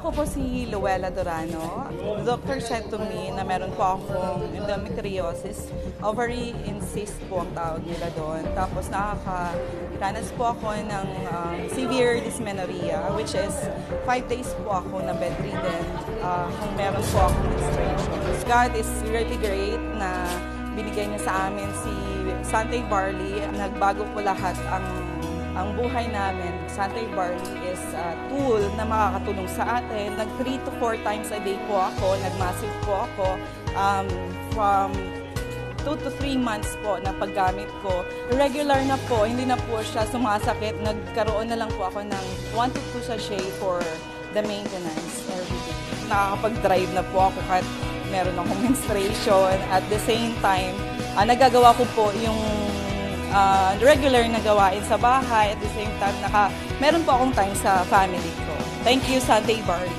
Ako po si Luella Durano. The doctor said to me na meron po akong endometriosis. Ovary cyst po ang tawag nila doon. Tapos nakakaranas po ako ng severe dysmenorrhea, which is 5 days po ako na bedridden kung meron po akong menstruation. God is really great na binigay niya sa amin si Santay Barley. Nagbago po lahat ang buhay namin. Santay Barley is a tool na makakatulong sa atin. Nag 3 to 4 times a day po ako, nag-massive po ako from 2 to 3 months po na paggamit ko. Regular na po, hindi na po siya sumasakit. Nagkaroon na lang po ako ng 1 to 2 sachet for the maintenance every day. Nakakapag-drive na po ako kahit meron akong menstruation. At the same time, nagagawa ko po yung regular na gawain sa bahay. At the same time, meron po akong time sa family ko. Thank you, Santay Barley.